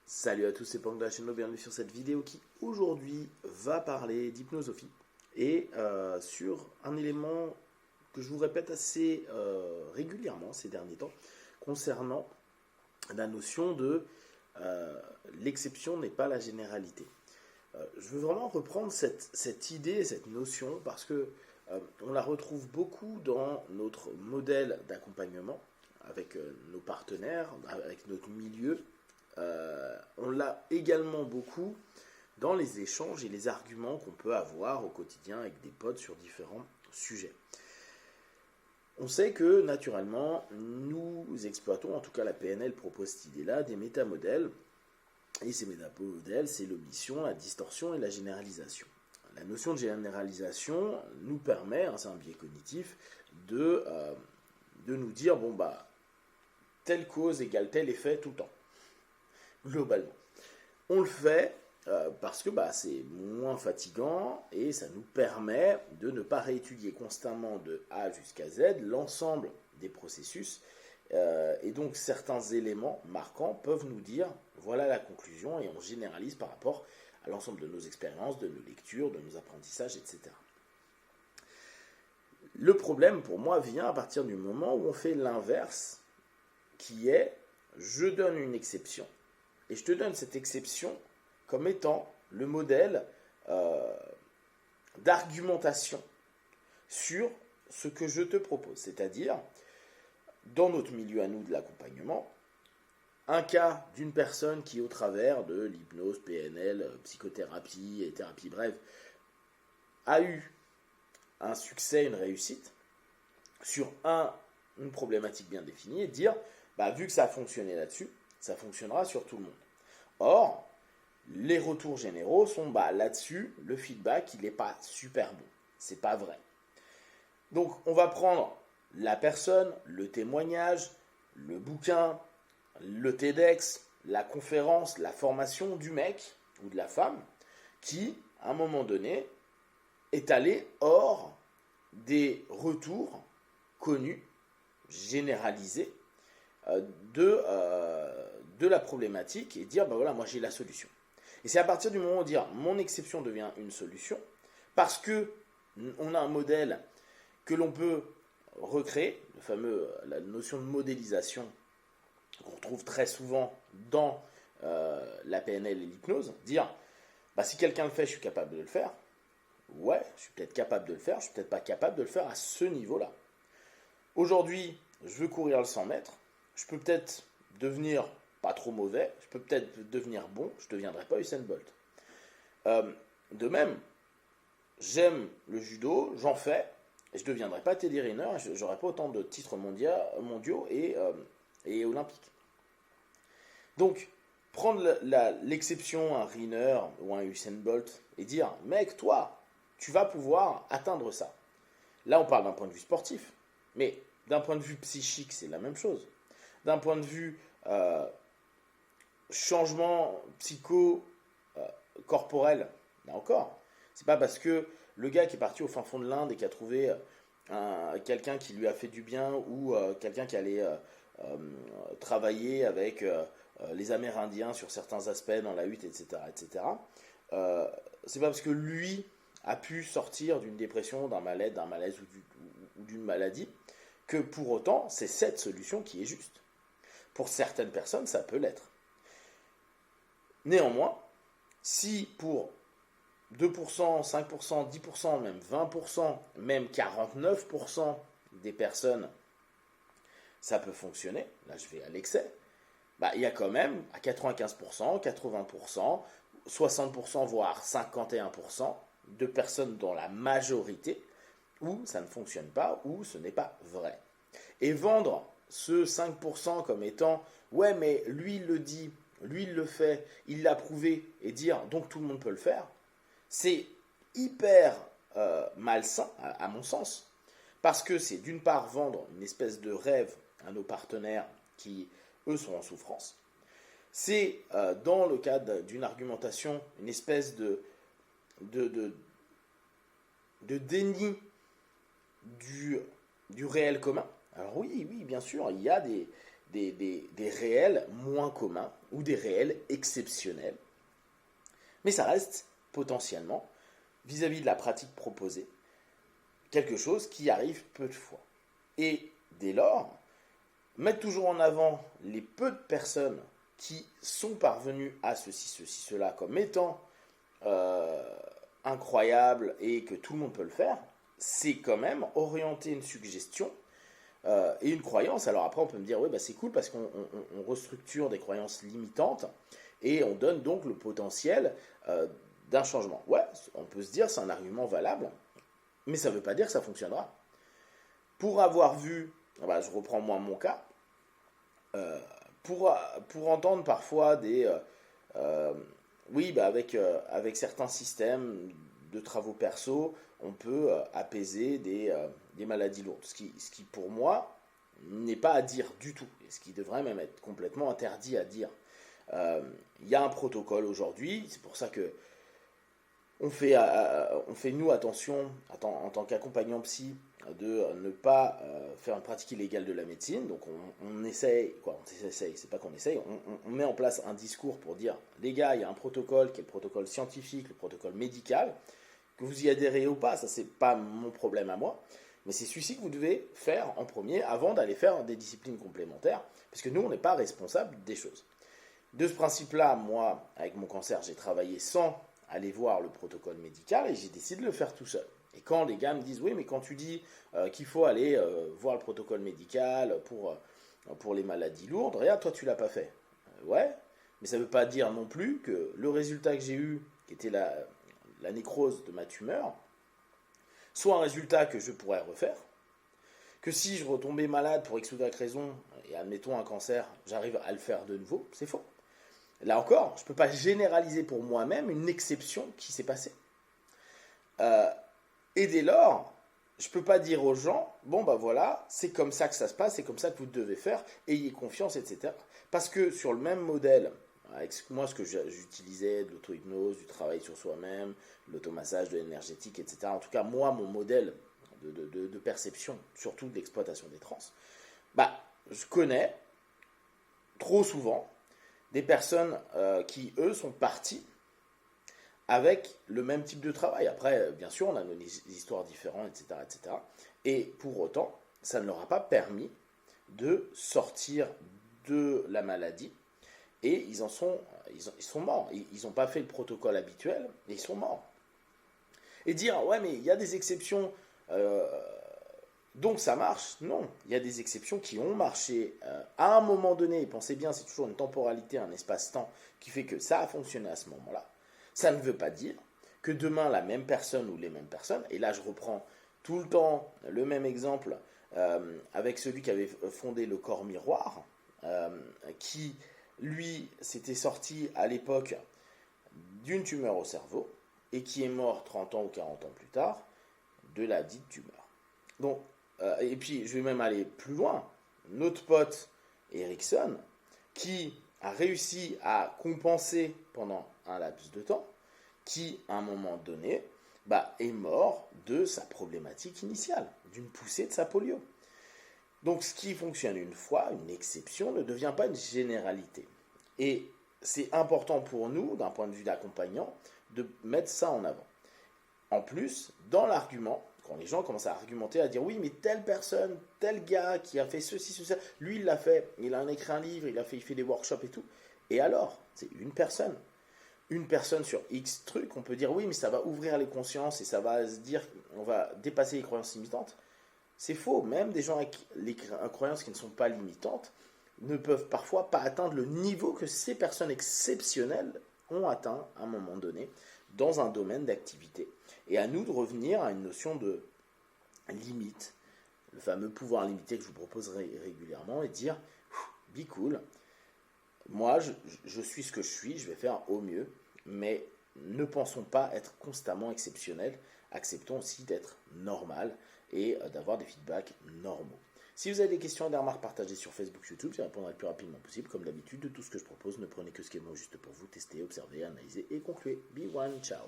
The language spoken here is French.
Salut à tous, c'est Pang de la chaîne, bienvenue sur cette vidéo qui aujourd'hui va parler d'hypnosophie et sur un élément que je vous répète assez régulièrement ces derniers temps concernant la notion de l'exception n'est pas la généralité. Je veux vraiment reprendre cette idée, cette notion parce que on la retrouve beaucoup dans notre modèle d'accompagnement avec nos partenaires, avec notre milieu. On l'a également beaucoup dans les échanges et les arguments qu'on peut avoir au quotidien avec des potes sur différents sujets. On sait que naturellement, nous exploitons, en tout cas la PNL propose cette idée-là, des métamodèles. Et ces métamodèles, c'est l'omission, la distorsion et la généralisation. La notion de généralisation nous permet, c'est un biais cognitif, de nous dire, bon bah, telle cause égale tel effet tout le temps. Globalement. On le fait parce que c'est moins fatigant et ça nous permet de ne pas réétudier constamment de A jusqu'à Z l'ensemble des processus et donc certains éléments marquants peuvent nous dire voilà la conclusion et on généralise par rapport à l'ensemble de nos expériences, de nos lectures, de nos apprentissages, etc. Le problème pour moi vient à partir du moment où on fait l'inverse qui est je donne une exception. Et je te donne cette exception comme étant le modèle d'argumentation sur ce que je te propose. C'est-à-dire, dans notre milieu à nous de l'accompagnement, un cas d'une personne qui, au travers de l'hypnose, PNL, psychothérapie et thérapie brève, a eu un succès, une réussite sur une problématique bien définie et dire, vu que ça a fonctionné là-dessus, ça fonctionnera sur tout le monde. Or, les retours généraux sont là-dessus, le feedback, il n'est pas super bon. C'est pas vrai. Donc, on va prendre la personne, le témoignage, le bouquin, le TEDx, la conférence, la formation du mec ou de la femme qui, à un moment donné, est allé hors des retours connus, généralisés, de la problématique et dire, voilà, moi j'ai la solution. Et c'est à partir du moment où dire, mon exception devient une solution, parce que on a un modèle que l'on peut recréer, la notion de modélisation qu'on retrouve très souvent dans la PNL et l'hypnose, dire, si quelqu'un le fait, je suis capable de le faire. Ouais, je suis peut-être capable de le faire, je suis peut-être pas capable de le faire à ce niveau-là. Aujourd'hui, je veux courir le 100 mètres, je peux peut-être devenir pas trop mauvais, je peux peut-être devenir bon, je ne deviendrai pas Usain Bolt. De même, j'aime le judo, j'en fais, et je ne deviendrai pas Teddy Riner, je n'aurai pas autant de titres mondiaux et olympiques. Donc, prendre l'exception à un Riner ou un Usain Bolt et dire, mec, toi, tu vas pouvoir atteindre ça. Là, on parle d'un point de vue sportif, mais d'un point de vue psychique, c'est la même chose. D'un point de vue changement psycho-corporel, là encore, c'est pas parce que le gars qui est parti au fin fond de l'Inde et qui a trouvé quelqu'un qui lui a fait du bien ou quelqu'un qui allait travailler avec les Amérindiens sur certains aspects dans la hutte, etc., c'est pas parce que lui a pu sortir d'une dépression, d'un malaise ou d'une maladie que pour autant c'est cette solution qui est juste. Pour certaines personnes, ça peut l'être. Néanmoins, si pour 2%, 5%, 10%, même 20%, même 49% des personnes, ça peut fonctionner, là je vais à l'excès, il y a quand même à 95%, 80%, 60%, voire 51% de personnes dans la majorité où ça ne fonctionne pas, où ce n'est pas vrai. Et vendre ce 5% comme étant « ouais, mais lui, il le dit, lui, il le fait, il l'a prouvé » et dire « donc tout le monde peut le faire », c'est hyper malsain, à mon sens, parce que c'est d'une part vendre une espèce de rêve à nos partenaires qui, eux, sont en souffrance. C'est, dans le cadre d'une argumentation, une espèce de déni du réel commun. Alors oui, bien sûr, il y a des des réels moins communs ou des réels exceptionnels. Mais ça reste potentiellement, vis-à-vis de la pratique proposée, quelque chose qui arrive peu de fois. Et dès lors, mettre toujours en avant les peu de personnes qui sont parvenues à ceci, cela comme étant incroyable et que tout le monde peut le faire, c'est quand même orienter une suggestion et une croyance. Alors après, on peut me dire, oui, bah c'est cool parce qu'on restructure des croyances limitantes et on donne donc le potentiel d'un changement. Ouais, on peut se dire, c'est un argument valable, mais ça ne veut pas dire que ça fonctionnera. Pour avoir vu, bah, je reprends moi mon cas, pour entendre parfois oui, bah avec certains systèmes de travaux perso, on peut apaiser des maladies lourdes. Ce qui, pour moi, n'est pas à dire du tout, et ce qui devrait même être complètement interdit à dire. Il y a un protocole aujourd'hui, c'est pour ça que on fait nous attention en tant qu'accompagnant psy de ne pas faire une pratique illégale de la médecine. Donc on essaye, c'est pas qu'on essaye, on met en place un discours pour dire les gars, il y a un protocole qui est le protocole scientifique, le protocole médical, que vous y adhérez ou pas, ça c'est pas mon problème à moi, mais c'est celui-ci que vous devez faire en premier avant d'aller faire des disciplines complémentaires, parce que nous on n'est pas responsable des choses. De ce principe-là, moi, avec mon cancer, j'ai travaillé sans aller voir le protocole médical et j'ai décidé de le faire tout seul. Et quand les gars me disent, oui, mais quand tu dis qu'il faut aller voir le protocole médical pour les maladies lourdes, regarde, toi, tu l'as pas fait. Ouais, mais ça ne veut pas dire non plus que le résultat que j'ai eu, qui était la nécrose de ma tumeur, soit un résultat que je pourrais refaire, que si je retombais malade pour X ou Y raison, et admettons un cancer, j'arrive à le faire de nouveau, c'est faux. Là encore, je ne peux pas généraliser pour moi-même une exception qui s'est passée. Et dès lors, je ne peux pas dire aux gens, bon ben voilà, c'est comme ça que ça se passe, c'est comme ça que vous devez faire, ayez confiance, etc. Parce que sur le même modèle, avec moi ce que j'utilisais, de l'auto-hypnose, du travail sur soi-même, de l'automassage, de l'énergétique, etc. En tout cas, moi, mon modèle de perception, surtout de l'exploitation des trans, bah, je connais trop souvent des personnes qui, eux, sont partis avec le même type de travail. Après, bien sûr, on a des histoires différentes, etc., etc. Et pour autant, ça ne leur a pas permis de sortir de la maladie. Et ils sont morts. Ils n'ont pas fait le protocole habituel, et ils sont morts. Et dire, ouais, mais il y a des exceptions, donc ça marche. Non, il y a des exceptions qui ont marché à un moment donné. Pensez bien, c'est toujours une temporalité, un espace-temps qui fait que ça a fonctionné à ce moment-là. Ça ne veut pas dire que demain, la même personne ou les mêmes personnes, et là je reprends tout le temps le même exemple avec celui qui avait fondé le corps miroir, qui, lui, s'était sorti à l'époque d'une tumeur au cerveau et qui est mort 30 ans ou 40 ans plus tard de la dite tumeur. Donc, et puis, je vais même aller plus loin. Notre pote Erickson, qui a réussi à compenser pendant un laps de temps, qui, à un moment donné, est mort de sa problématique initiale, d'une poussée de sa polio. Donc, ce qui fonctionne une fois, une exception, ne devient pas une généralité. Et c'est important pour nous, d'un point de vue d'accompagnant, de mettre ça en avant. En plus, dans l'argument, quand les gens commencent à argumenter, à dire oui, mais telle personne, tel gars qui a fait ceci, ceci, lui il l'a fait, il a écrit un livre, il fait des workshops et tout. Et alors, c'est une personne. Une personne sur X trucs, on peut dire oui, mais ça va ouvrir les consciences et ça va se dire, on va dépasser les croyances limitantes. C'est faux, même des gens avec les croyances qui ne sont pas limitantes ne peuvent parfois pas atteindre le niveau que ces personnes exceptionnelles ont atteint à un moment donné dans un domaine d'activité. Et à nous de revenir à une notion de limite, le fameux pouvoir limité que je vous propose régulièrement, et dire be cool, moi je suis ce que je suis, je vais faire au mieux, mais ne pensons pas être constamment exceptionnels, acceptons aussi d'être normal et d'avoir des feedbacks normaux. Si vous avez des questions et des remarques, partagées sur Facebook, YouTube, j'y répondrai le plus rapidement possible. Comme d'habitude, de tout ce que je propose, ne prenez que ce qui est bon juste pour vous, testez, observez, analysez et concluez. Be one, ciao.